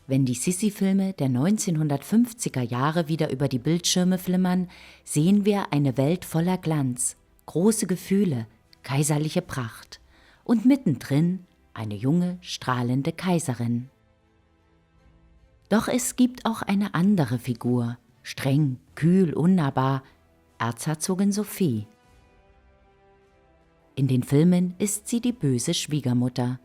Wenn die Sissi-Filme der 1950er Jahre wieder über die Bildschirme flimmern, sehen wir eine Welt voller Glanz, große Gefühle, kaiserliche Pracht und mittendrin eine junge, strahlende Kaiserin. Doch es gibt auch eine andere Figur, streng, kühl, unnahbar, Erzherzogin Sophie. In den Filmen ist sie die böse Schwiegermutter.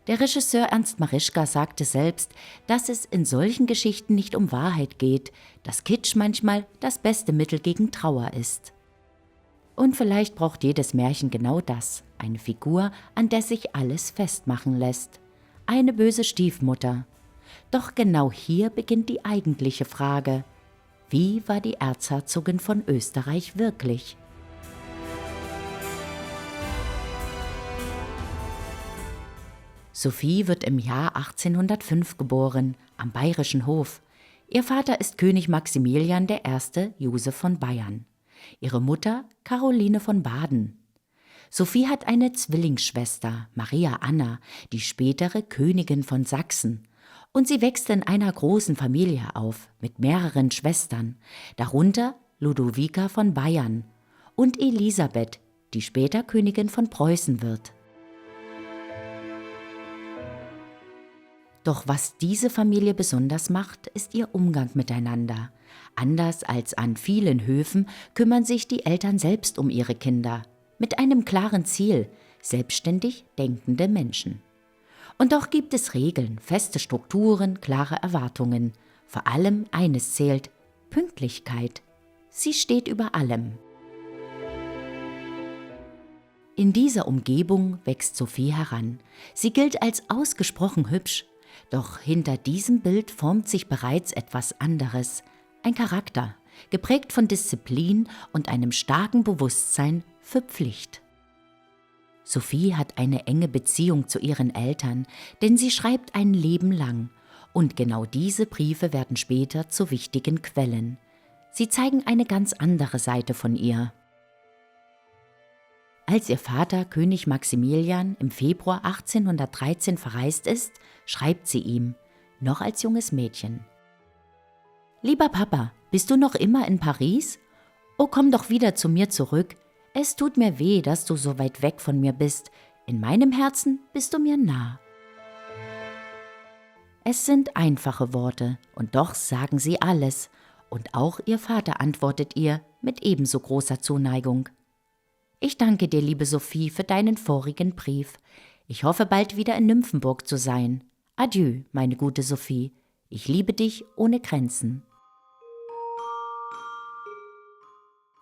Der Regisseur Ernst Marischka sagte selbst, dass es in solchen Geschichten nicht um Wahrheit geht, dass Kitsch manchmal das beste Mittel gegen Trauer ist. Und vielleicht braucht jedes Märchen genau das, eine Figur, an der sich alles festmachen lässt. Eine böse Stiefmutter. Doch genau hier beginnt die eigentliche Frage: Wie war die Erzherzogin von Österreich wirklich? Sophie wird im Jahr 1805 geboren, am Bayerischen Hof. Ihr Vater ist König Maximilian I. Joseph von Bayern. Ihre Mutter Caroline von Baden. Sophie hat eine Zwillingsschwester, Maria Anna, die spätere Königin von Sachsen. Und sie wächst in einer großen Familie auf, mit mehreren Schwestern, darunter Ludovica von Bayern und Elisabeth, die später Königin von Preußen wird. Doch was diese Familie besonders macht, ist ihr Umgang miteinander. Anders als an vielen Höfen kümmern sich die Eltern selbst um ihre Kinder, mit einem klaren Ziel: selbstständig denkende Menschen. Und doch gibt es Regeln, feste Strukturen, klare Erwartungen. Vor allem eines zählt: Pünktlichkeit. Sie steht über allem. In dieser Umgebung wächst Sophie heran. Sie gilt als ausgesprochen hübsch. Doch hinter diesem Bild formt sich bereits etwas anderes. Ein Charakter, geprägt von Disziplin und einem starken Bewusstsein für Pflicht. Sophie hat eine enge Beziehung zu ihren Eltern, denn sie schreibt ein Leben lang. Und genau diese Briefe werden später zu wichtigen Quellen. Sie zeigen eine ganz andere Seite von ihr. Als ihr Vater König Maximilian im Februar 1813 verreist ist, schreibt sie ihm, noch als junges Mädchen: »Lieber Papa, bist du noch immer in Paris? Oh, komm doch wieder zu mir zurück. Es tut mir weh, dass du so weit weg von mir bist. In meinem Herzen bist du mir nah.« Es sind einfache Worte, und doch sagen sie alles. Und auch ihr Vater antwortet ihr mit ebenso großer Zuneigung. »Ich danke dir, liebe Sophie, für deinen vorigen Brief. Ich hoffe, bald wieder in Nymphenburg zu sein. Adieu, meine gute Sophie. Ich liebe dich ohne Grenzen.«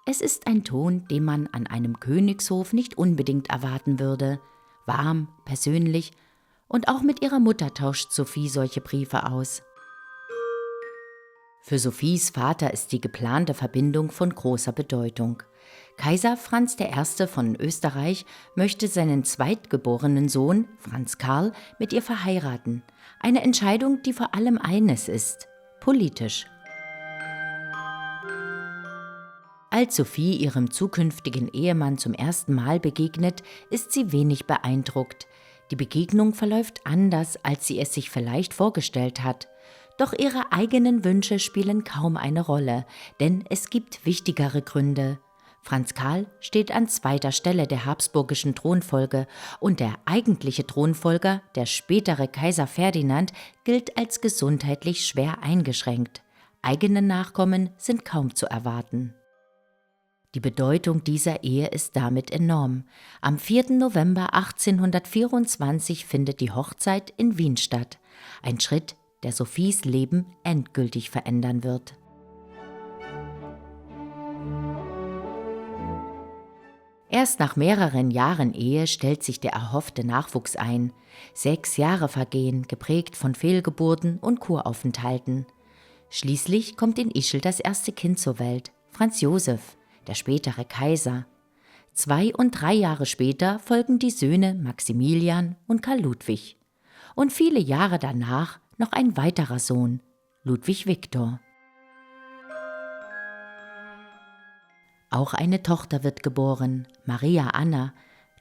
Es ist ein Ton, den man an einem Königshof nicht unbedingt erwarten würde. Warm, persönlich, und auch mit ihrer Mutter tauscht Sophie solche Briefe aus. Für Sophies Vater ist die geplante Verbindung von großer Bedeutung. Kaiser Franz I. von Österreich möchte seinen zweitgeborenen Sohn, Franz Karl, mit ihr verheiraten. Eine Entscheidung, die vor allem eines ist: politisch. Als Sophie ihrem zukünftigen Ehemann zum ersten Mal begegnet, ist sie wenig beeindruckt. Die Begegnung verläuft anders, als sie es sich vielleicht vorgestellt hat. Doch ihre eigenen Wünsche spielen kaum eine Rolle, denn es gibt wichtigere Gründe. Franz Karl steht an zweiter Stelle der habsburgischen Thronfolge und der eigentliche Thronfolger, der spätere Kaiser Ferdinand, gilt als gesundheitlich schwer eingeschränkt. Eigene Nachkommen sind kaum zu erwarten. Die Bedeutung dieser Ehe ist damit enorm. Am 4. November 1824 findet die Hochzeit in Wien statt. Ein Schritt, der Sophies Leben endgültig verändern wird. Erst nach mehreren Jahren Ehe stellt sich der erhoffte Nachwuchs ein. 6 Jahre vergehen, geprägt von Fehlgeburten und Kuraufenthalten. Schließlich kommt in Ischl das erste Kind zur Welt, Franz Joseph, der spätere Kaiser. 2 und 3 Jahre später folgen die Söhne Maximilian und Karl Ludwig. Und viele Jahre danach noch ein weiterer Sohn, Ludwig Viktor. Auch eine Tochter wird geboren, Maria Anna,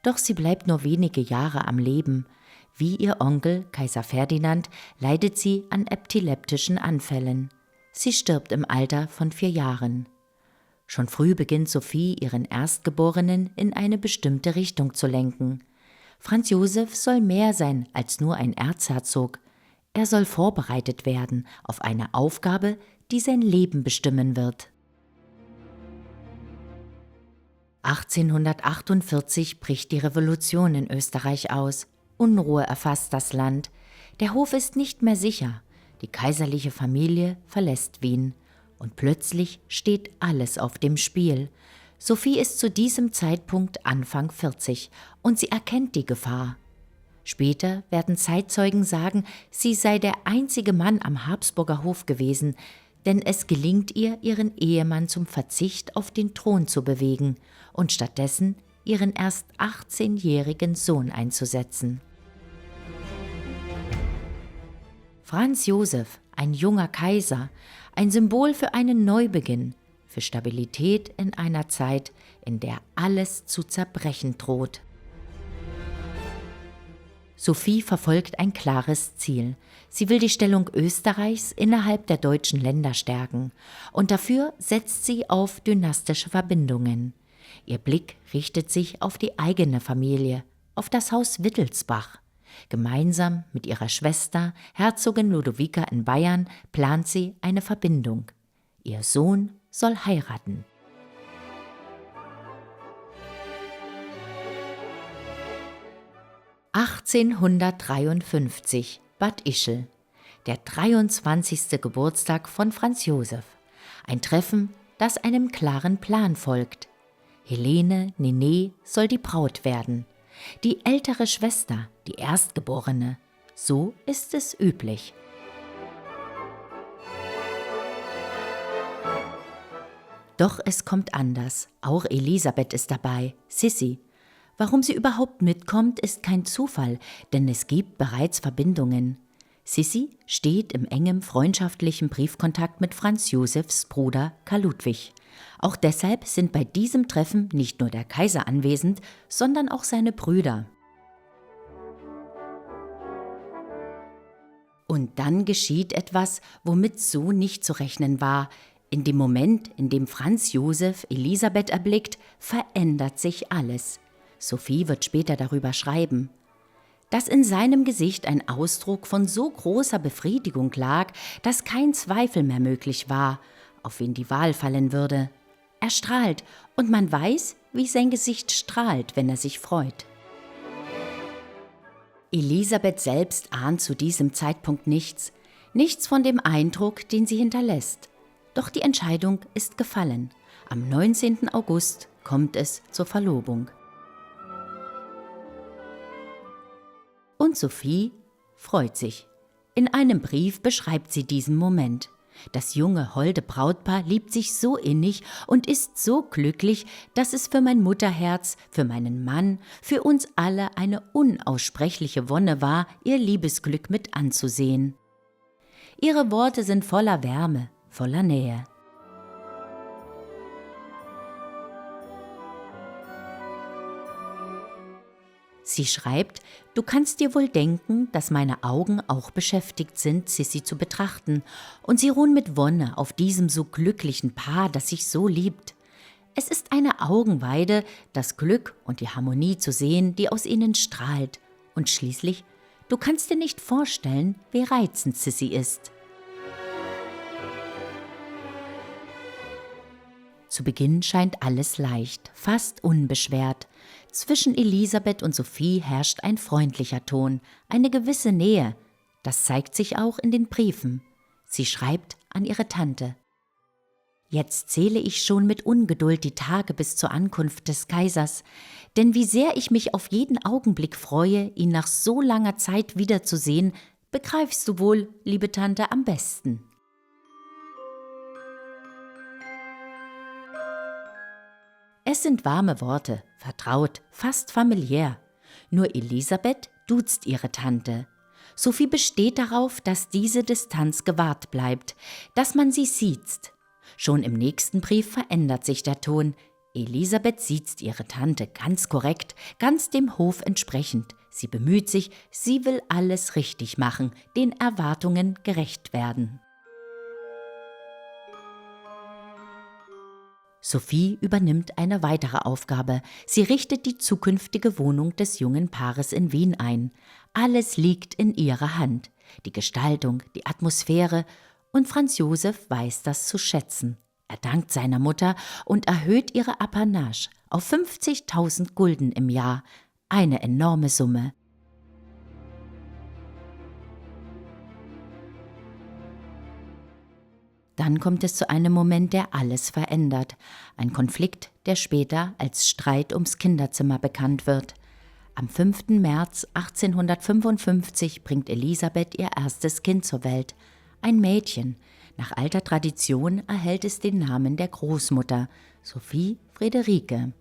doch sie bleibt nur wenige Jahre am Leben. Wie ihr Onkel, Kaiser Ferdinand, leidet sie an epileptischen Anfällen. Sie stirbt im Alter von 4 Jahren. Schon früh beginnt Sophie, ihren Erstgeborenen in eine bestimmte Richtung zu lenken. Franz Josef soll mehr sein als nur ein Erzherzog. Er soll vorbereitet werden auf eine Aufgabe, die sein Leben bestimmen wird. 1848 bricht die Revolution in Österreich aus. Unruhe erfasst das Land. Der Hof ist nicht mehr sicher. Die kaiserliche Familie verlässt Wien. Und plötzlich steht alles auf dem Spiel. Sophie ist zu diesem Zeitpunkt Anfang 40 und sie erkennt die Gefahr. Später werden Zeitzeugen sagen, sie sei der einzige Mann am Habsburger Hof gewesen, denn es gelingt ihr, ihren Ehemann zum Verzicht auf den Thron zu bewegen und stattdessen ihren erst 18-jährigen Sohn einzusetzen. Franz Josef, ein junger Kaiser, ein Symbol für einen Neubeginn, für Stabilität in einer Zeit, in der alles zu zerbrechen droht. Sophie verfolgt ein klares Ziel. Sie will die Stellung Österreichs innerhalb der deutschen Länder stärken und dafür setzt sie auf dynastische Verbindungen. Ihr Blick richtet sich auf die eigene Familie, auf das Haus Wittelsbach. Gemeinsam mit ihrer Schwester, Herzogin Ludovica in Bayern, plant sie eine Verbindung. Ihr Sohn soll heiraten. (1853) Bad Ischl, der 23. Geburtstag von Franz Josef. Ein Treffen, das einem klaren Plan folgt. Helene Nene soll die Braut werden. Die ältere Schwester, die Erstgeborene. So ist es üblich. Doch es kommt anders. Auch Elisabeth ist dabei, Sissi. Warum sie überhaupt mitkommt, ist kein Zufall, denn es gibt bereits Verbindungen. Sissi steht im engem freundschaftlichen Briefkontakt mit Franz Josefs Bruder Karl Ludwig. Auch deshalb sind bei diesem Treffen nicht nur der Kaiser anwesend, sondern auch seine Brüder. Und dann geschieht etwas, womit so nicht zu rechnen war. In dem Moment, in dem Franz Josef Elisabeth erblickt, verändert sich alles. Sophie wird später darüber schreiben. Dass in seinem Gesicht ein Ausdruck von so großer Befriedigung lag, dass kein Zweifel mehr möglich war, auf wen die Wahl fallen würde. Er strahlt und man weiß, wie sein Gesicht strahlt, wenn er sich freut. Elisabeth selbst ahnt zu diesem Zeitpunkt nichts von dem Eindruck, den sie hinterlässt. Doch die Entscheidung ist gefallen. Am 19. August kommt es zur Verlobung. Und Sophie freut sich. In einem Brief beschreibt sie diesen Moment. Das junge, holde Brautpaar liebt sich so innig und ist so glücklich, dass es für mein Mutterherz, für meinen Mann, für uns alle eine unaussprechliche Wonne war, ihr Liebesglück mit anzusehen. Ihre Worte sind voller Wärme, voller Nähe. Sie schreibt, du kannst dir wohl denken, dass meine Augen auch beschäftigt sind, Sissi zu betrachten, und sie ruhen mit Wonne auf diesem so glücklichen Paar, das sich so liebt. Es ist eine Augenweide, das Glück und die Harmonie zu sehen, die aus ihnen strahlt. Und schließlich, du kannst dir nicht vorstellen, wie reizend Sissi ist. Zu Beginn scheint alles leicht, fast unbeschwert. Zwischen Elisabeth und Sophie herrscht ein freundlicher Ton, eine gewisse Nähe. Das zeigt sich auch in den Briefen. Sie schreibt an ihre Tante. Jetzt zähle ich schon mit Ungeduld die Tage bis zur Ankunft des Kaisers, denn wie sehr ich mich auf jeden Augenblick freue, ihn nach so langer Zeit wiederzusehen, begreifst du wohl, liebe Tante, am besten. Es sind warme Worte, vertraut, fast familiär. Nur Elisabeth duzt ihre Tante. Sophie besteht darauf, dass diese Distanz gewahrt bleibt, dass man sie siezt. Schon im nächsten Brief verändert sich der Ton. Elisabeth siezt ihre Tante ganz korrekt, ganz dem Hof entsprechend. Sie bemüht sich, sie will alles richtig machen, den Erwartungen gerecht werden. Sophie übernimmt eine weitere Aufgabe. Sie richtet die zukünftige Wohnung des jungen Paares in Wien ein. Alles liegt in ihrer Hand. Die Gestaltung, die Atmosphäre, und Franz Josef weiß das zu schätzen. Er dankt seiner Mutter und erhöht ihre Apanage auf 50.000 Gulden im Jahr, eine enorme Summe. Dann kommt es zu einem Moment, der alles verändert. Ein Konflikt, der später als Streit ums Kinderzimmer bekannt wird. Am 5. März 1855 bringt Elisabeth ihr erstes Kind zur Welt. Ein Mädchen. Nach alter Tradition erhält es den Namen der Großmutter, Sophie Friederike.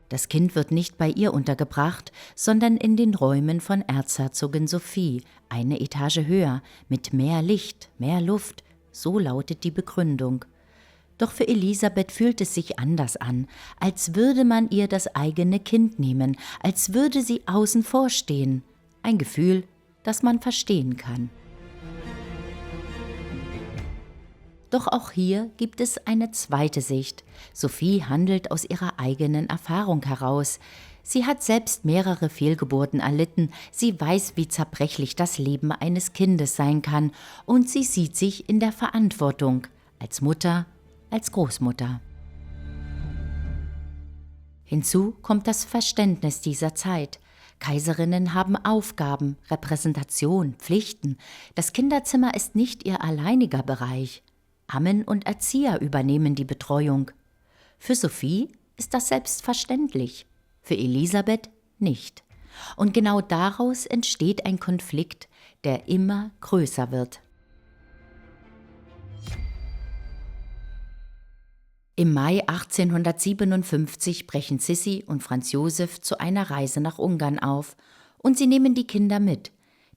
Das Kind wird nicht bei ihr untergebracht, sondern in den Räumen von Erzherzogin Sophie, eine Etage höher, mit mehr Licht, mehr Luft, so lautet die Begründung. Doch für Elisabeth fühlt es sich anders an, als würde man ihr das eigene Kind nehmen, als würde sie außen vor stehen. Ein Gefühl, das man verstehen kann. Doch auch hier gibt es eine zweite Sicht. Sophie handelt aus ihrer eigenen Erfahrung heraus. Sie hat selbst mehrere Fehlgeburten erlitten, sie weiß, wie zerbrechlich das Leben eines Kindes sein kann, und sie sieht sich in der Verantwortung, als Mutter, als Großmutter. Hinzu kommt das Verständnis dieser Zeit. Kaiserinnen haben Aufgaben, Repräsentation, Pflichten. Das Kinderzimmer ist nicht ihr alleiniger Bereich. Ammen und Erzieher übernehmen die Betreuung. Für Sophie ist das selbstverständlich, für Elisabeth nicht. Und genau daraus entsteht ein Konflikt, der immer größer wird. Im Mai 1857 brechen Sissi und Franz Josef zu einer Reise nach Ungarn auf und sie nehmen die Kinder mit,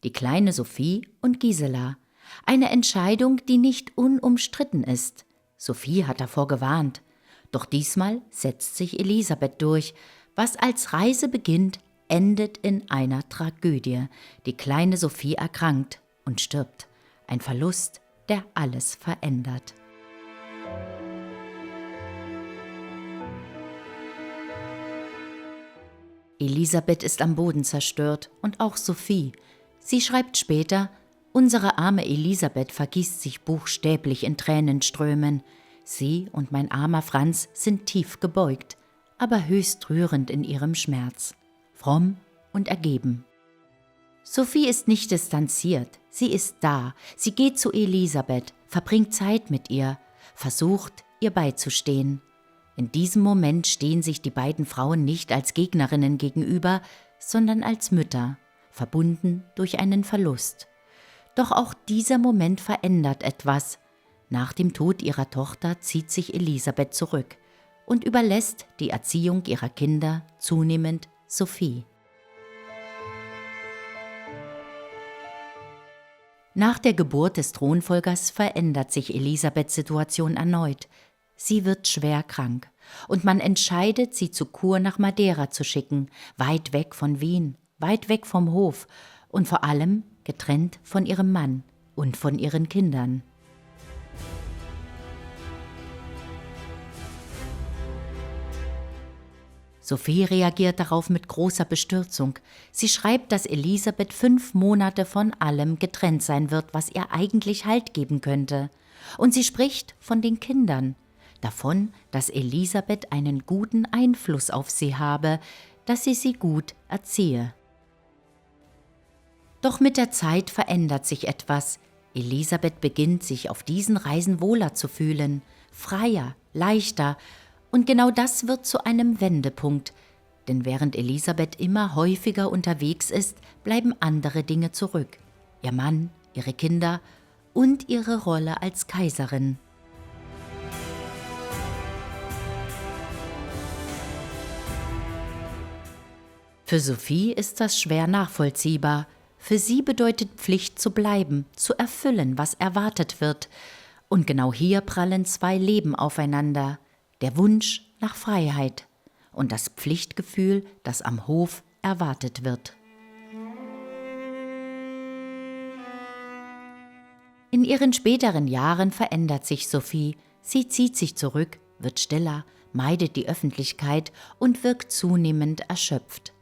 die kleine Sophie und Gisela. Eine Entscheidung, die nicht unumstritten ist. Sophie hat davor gewarnt. Doch diesmal setzt sich Elisabeth durch. Was als Reise beginnt, endet in einer Tragödie. Die kleine Sophie erkrankt und stirbt. Ein Verlust, der alles verändert. Elisabeth ist am Boden zerstört und auch Sophie. Sie schreibt später: Unsere arme Elisabeth vergießt sich buchstäblich in Tränenströmen. Sie und mein armer Franz sind tief gebeugt, aber höchst rührend in ihrem Schmerz, fromm und ergeben. Sophie ist nicht distanziert, sie ist da, sie geht zu Elisabeth, verbringt Zeit mit ihr, versucht, ihr beizustehen. In diesem Moment stehen sich die beiden Frauen nicht als Gegnerinnen gegenüber, sondern als Mütter, verbunden durch einen Verlust. Doch auch dieser Moment verändert etwas. Nach dem Tod ihrer Tochter zieht sich Elisabeth zurück und überlässt die Erziehung ihrer Kinder zunehmend Sophie. Nach der Geburt des Thronfolgers verändert sich Elisabeths Situation erneut. Sie wird schwer krank und man entscheidet, sie zur Kur nach Madeira zu schicken, weit weg von Wien, weit weg vom Hof und vor allem getrennt von ihrem Mann und von ihren Kindern. Sophie reagiert darauf mit großer Bestürzung. Sie schreibt, dass Elisabeth 5 Monate von allem getrennt sein wird, was ihr eigentlich Halt geben könnte. Und sie spricht von den Kindern, davon, dass Elisabeth einen guten Einfluss auf sie habe, dass sie gut erziehe. Doch mit der Zeit verändert sich etwas. Elisabeth beginnt, sich auf diesen Reisen wohler zu fühlen, freier, leichter. Und genau das wird zu einem Wendepunkt. Denn während Elisabeth immer häufiger unterwegs ist, bleiben andere Dinge zurück. Ihr Mann, ihre Kinder und ihre Rolle als Kaiserin. Für Sophie ist das schwer nachvollziehbar. Für sie bedeutet Pflicht zu bleiben, zu erfüllen, was erwartet wird. Und genau hier prallen 2 Leben aufeinander. Der Wunsch nach Freiheit und das Pflichtgefühl, das am Hof erwartet wird. In ihren späteren Jahren verändert sich Sophie. Sie zieht sich zurück, wird stiller, meidet die Öffentlichkeit und wirkt zunehmend erschöpft.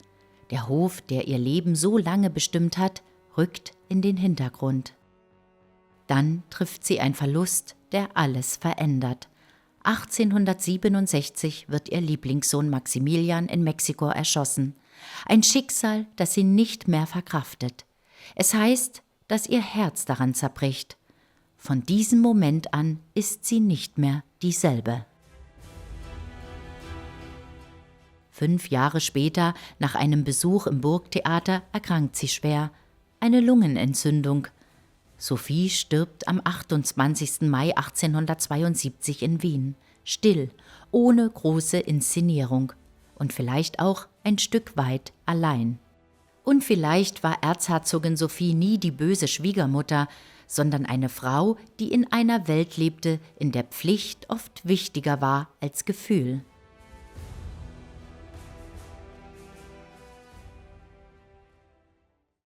Der Hof, der ihr Leben so lange bestimmt hat, rückt in den Hintergrund. Dann trifft sie ein Verlust, der alles verändert. 1867 wird ihr Lieblingssohn Maximilian in Mexiko erschossen. Ein Schicksal, das sie nicht mehr verkraftet. Es heißt, dass ihr Herz daran zerbricht. Von diesem Moment an ist sie nicht mehr dieselbe. 5 Jahre später, nach einem Besuch im Burgtheater, erkrankt sie schwer. Eine Lungenentzündung. Sophie stirbt am 28. Mai 1872 in Wien. Still, ohne große Inszenierung. Und vielleicht auch ein Stück weit allein. Und vielleicht war Erzherzogin Sophie nie die böse Schwiegermutter, sondern eine Frau, die in einer Welt lebte, in der Pflicht oft wichtiger war als Gefühl.